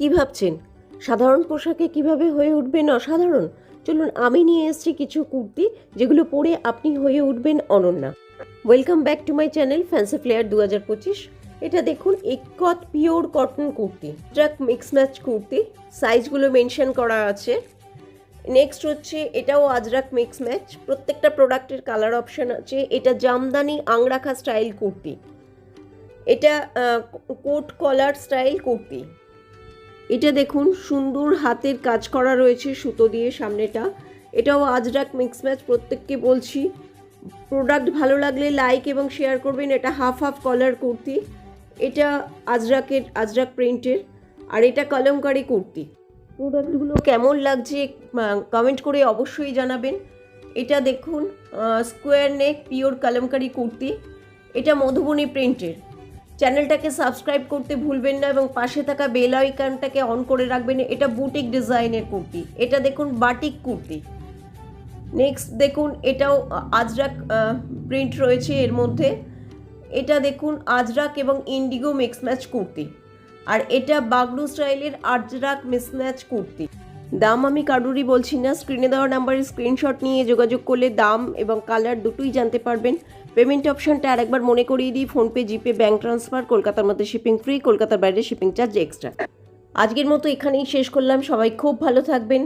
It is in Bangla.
কি ভাবছেন সাধারণ পোশাকে কিভাবে হয়ে উঠবেন অসাধারণ? চলুন আমি নিয়ে এসেছি কিছু কুর্তি যেগুলো পরে আপনি হয়ে উঠবেন Ananya. Welcome back to my channel fancy flair 2025। এটা দেখুন একত pure cotton kurti, track mix match kurti, সাইজগুলো মেনশন করা আছে। নেক্সট হচ্ছে এটাও আজরাক মিক্স ম্যাচ, প্রত্যেকটা প্রোডাক্টের কালার অপশান আছে। এটা জামদানি আংরাখা স্টাইল কুর্তি, এটা কোট কলার স্টাইল কুর্তি। এটা দেখুন সুন্দর হাতের কাজ করা রয়েছে সুতো দিয়ে সামনেটা। এটাও আজরাক মিক্স ম্যাচ। প্রত্যেককে বলছি প্রোডাক্ট ভালো লাগলে লাইক এবং শেয়ার করবেন। এটা হাফ হাফ কলার কুর্তি, এটা আজরাক প্রিন্টের, আর এটা কলমকারি কুর্তি। প্রোডাক্টগুলো কেমন লাগছে কমেন্ট করে অবশ্যই জানাবেন। এটা দেখুন স্কোয়ার নেক পিওর কলমকারি কুর্তি, এটা মধুবনী প্রিন্টের। চ্যানেলটাকে সাবস্ক্রাইব করতে ভুলবেন না এবং পাশে থাকা বেল আইকনটাকে অন করে রাখবেন। এটা বুটিক ডিজাইনের কুর্তি। এটা দেখুন বাটিক কুর্তি। নেক্সট দেখুন এটাও আজরাক প্রিন্ট রয়েছে এর মধ্যে। এটা দেখুন আজরাক এবং ইন্ডিগো মিক্স ম্যাচ কুর্তি, আর এটা বাগলু স্টাইলের আজরাক মিক্স ম্যাচ কুর্তি। দাম আমি কারুরই বলছি না, স্ক্রিনে দেওয়া নাম্বারের স্ক্রিনশট নিয়ে যোগাযোগ করলে দাম এবং কালার দুটোই জানতে পারবেন। পেমেন্ট অপশানটা আরেকবার মনে করিয়ে দিই, ফোনপে, জিপে, ব্যাঙ্ক ট্রান্সফার। কলকাতার মধ্যে শিপিং ফ্রি, কলকাতার বাইরে শিপিং চার্জ এক্সট্রা। আজকের মতো এখানেই শেষ করলাম। সবাই খুব ভালো থাকবেন।